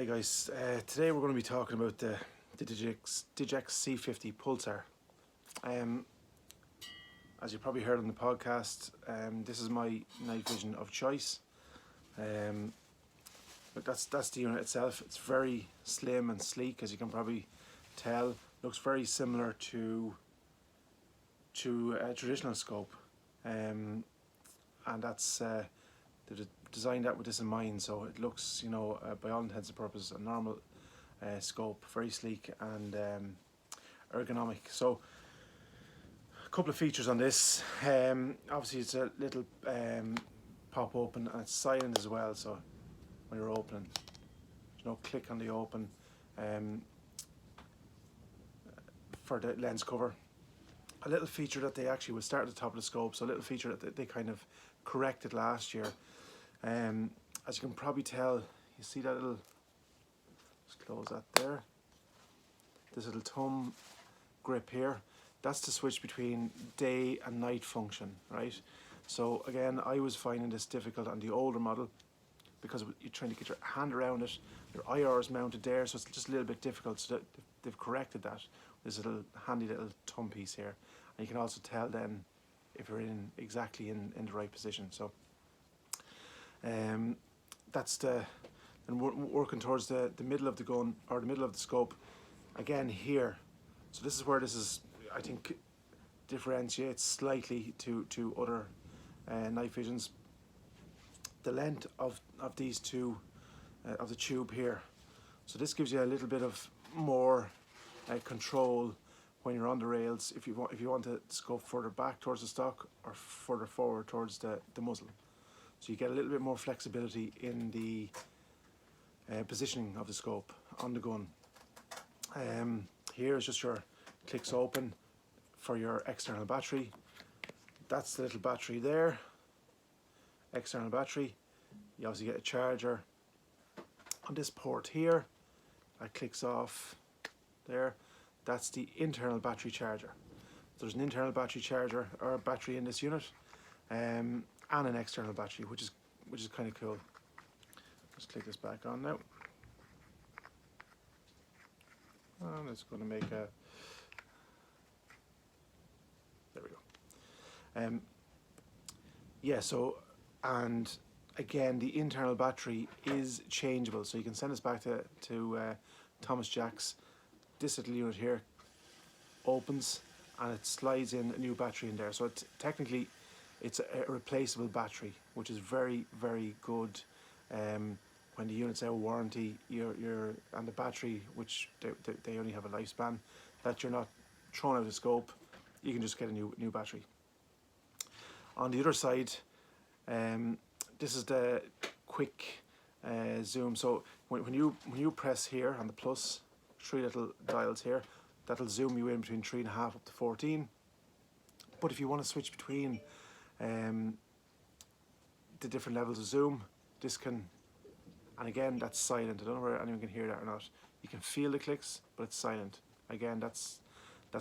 Hey guys, today we're going to be talking about the Digex C50 Pulsar. As you probably heard on the podcast, this is my night vision of choice. But that's the unit itself. It's very slim and sleek, as you can probably tell. Looks very similar to a traditional scope, and that's they designed that with this in mind. So it looks, by all intents and purposes, a normal scope, very sleek and ergonomic. So a couple of features on this. Obviously, it's a little pop open, and it's silent as well. So when you're opening, there's no click on the open for the lens cover. A little feature that they actually will start at the top of the scope. So a little feature that they kind of corrected last year. As you can probably tell, you see that little, just close that there, this little thumb grip here, that's the switch between day and night function, right? So again, I was finding this difficult on the older model because you're trying to get your hand around it, your IR is mounted there, so it's just a little bit difficult. So they've corrected that. There's a little handy little thumb piece here, and you can also tell then if you're exactly in the right position. So that's and we're working towards the middle of the gun, or the middle of the scope again here. So this is where this is, I think, differentiates slightly to other night visions. The length of these two of the tube here, so this gives you a little bit of more control when you're on the rails, if you want to scope further back towards the stock or further forward towards the muzzle. So you get a little bit more flexibility in the positioning of the scope on the gun. Here is just your clicks open for your external battery. That's the little battery there, external battery. You obviously get a charger on this port here. That clicks off there. That's the internal battery charger. There's an internal battery charger or battery in this unit, and an external battery, which is kind of cool. Let's click this back on now. And it's going to make a, there we go. Yeah, so, and again, the internal battery is changeable, so you can send this back to Thomas Jack's. This little unit here opens and it slides in a new battery in there. So technically it's a replaceable battery, which is very, very good. When the unit's out of warranty, and the battery, which they only have a lifespan, that you're not thrown out of scope, you can just get a new battery. On the other side, this is the quick zoom. So when you press here on the plus, 3 little dials here, that'll zoom you in between 3.5 up to 14. But if you want to switch between the different levels of zoom, this can, and again, that's silent. I don't know whether anyone can hear that or not. You can feel the clicks, but it's silent. Again, that's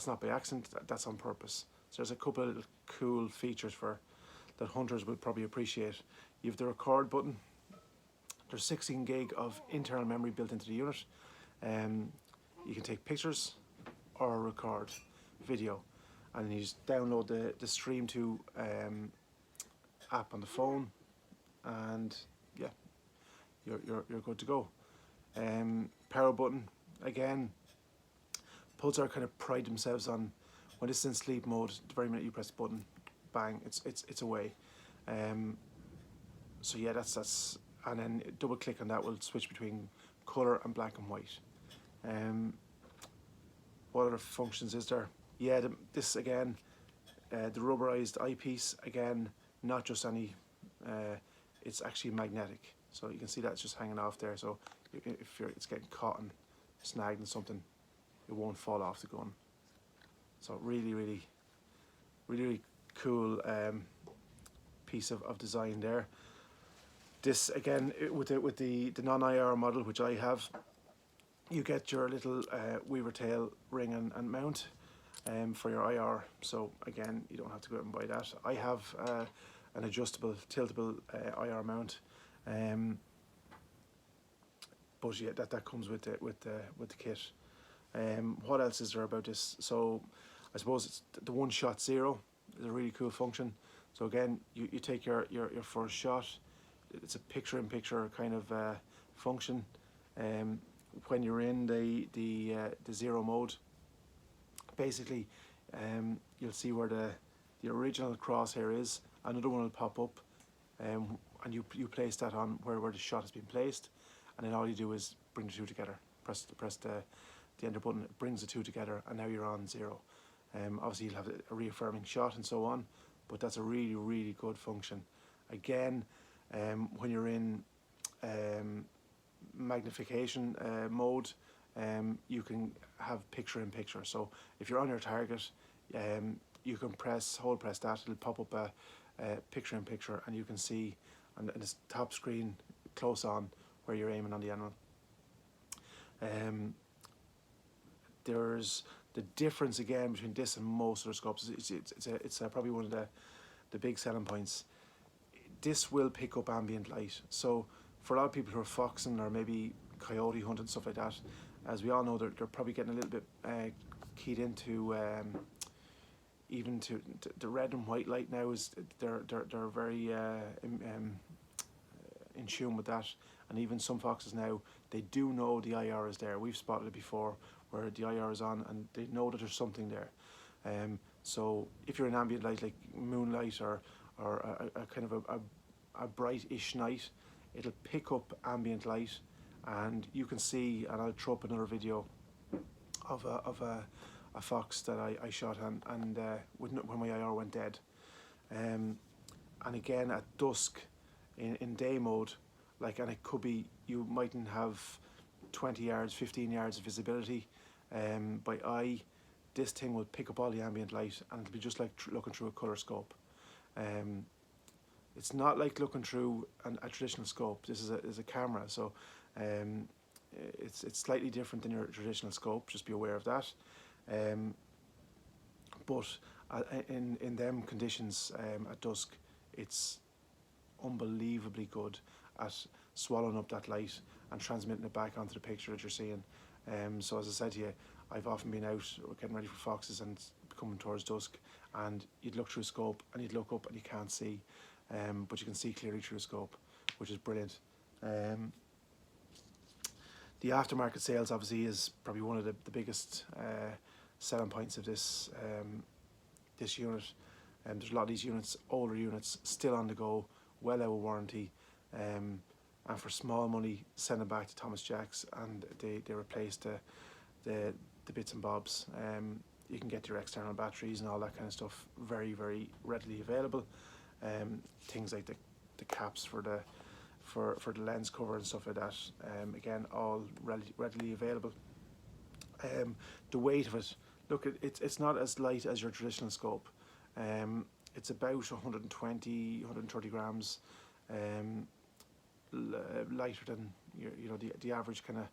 not by accident, that's on purpose. So there's a couple of little cool features that hunters will probably appreciate. You have the record button. There's 16 gig of internal memory built into the unit. You can take pictures or record video, and then you just download the Stream 2 app on the phone, and yeah, you're good to go. Power button, again, Pulsar kind of pride themselves on when it's in sleep mode, the very minute you press the button, bang, it's away. So yeah, that's and then double click on that will switch between color and black and white. What other functions is there? Yeah, this again, the rubberized eyepiece, again, not just any, it's actually magnetic. So you can see that's just hanging off there. So if it's getting caught and snagged in something, it won't fall off the gun. So really, really, really, really cool piece of design there. This again, with the non-IR model, which I have, you get your little weaver tail ring and mount for your IR. So again, you don't have to go out and buy that. I have an adjustable, tiltable IR mount. but yeah, that comes with the kit. What else is there about this? So I suppose it's the one shot zero is a really cool function. So again, you take your first shot. It's a picture in picture kind of function. When you're in the zero mode, basically you'll see where the original crosshair is. Another one will pop up, and you place that on where the shot has been placed, and then all you do is bring the two together. Press the enter button, it brings the two together, and now you're on zero. Obviously you'll have a reaffirming shot and so on, but that's a really good function. Again, when you're in magnification mode, you can have picture in picture. So if you're on your target, you can hold press that, it'll pop up a picture in picture, and you can see on this top screen close on where you're aiming on the animal. There's the difference again between this and most other scopes. It's probably one of the big selling points. This will pick up ambient light. So for a lot of people who are foxing or maybe coyote hunting, stuff like that, as we all know, they're probably getting a little bit keyed into even to the red and white light now. Is they're very in tune with that, and even some foxes now, they do know the IR is there. We've spotted it before where the IR is on and they know that there's something there. So if you're in ambient light like moonlight or a kind of a bright-ish night, it'll pick up ambient light, and you can see, and I'll throw up another video of a fox that I shot and when my IR went dead. And again at dusk in day mode, like, and it could be you mightn't have 20 yards, 15 yards of visibility by eye. This thing will pick up all the ambient light, and it'll be just like looking through a colour scope. It's not like looking through a traditional scope. This is a camera, so it's slightly different than your traditional scope. Just be aware of that. But in them conditions at dusk, it's unbelievably good at swallowing up that light and transmitting it back onto the picture that you're seeing. So as I said to you, I've often been out getting ready for foxes and coming towards dusk, and you'd look through a scope and you'd look up and you can't see, but you can see clearly through a scope, which is brilliant. The aftermarket sales obviously is probably one of the biggest selling points of this this unit. There's a lot of these units, older units, still on the go, well out of warranty, and for small money send them back to Thomas Jacks and they replace the bits and bobs. You can get your external batteries and all that kind of stuff very readily available. Things like the caps for the lens cover and stuff like that, again, all readily available. The weight of it, look, it's not as light as your traditional scope. It's about 120, 130 grams lighter than the average kind of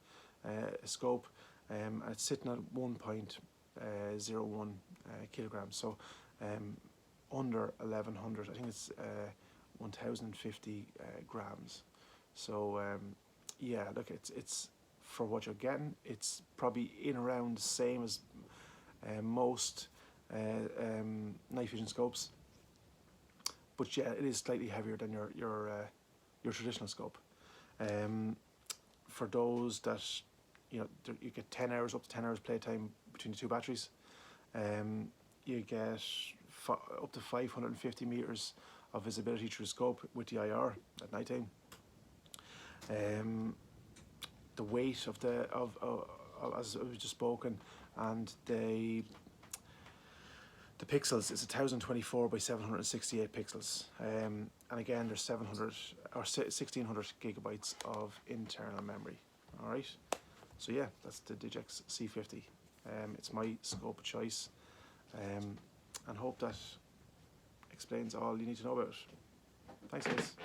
scope, and it's sitting at 1.01 kilograms, so under 1100. I think it's 1050 grams. So yeah, look, it's for what you're getting. It's probably in around the same as most night vision scopes, but yeah, it is slightly heavier than your traditional scope. For those that you get 10 hours, up to 10 hours playtime between the two batteries. You get up to 550 meters of visibility through the scope with the IR at night time. The weight of as we've just spoken, and the pixels is 1024 by 768 pixels, and again there's 700 or 1600 gigabytes of internal memory. All right, so yeah, that's the Digex C50. It's my scope of choice, and hope that explains all you need to know about it. Thanks guys.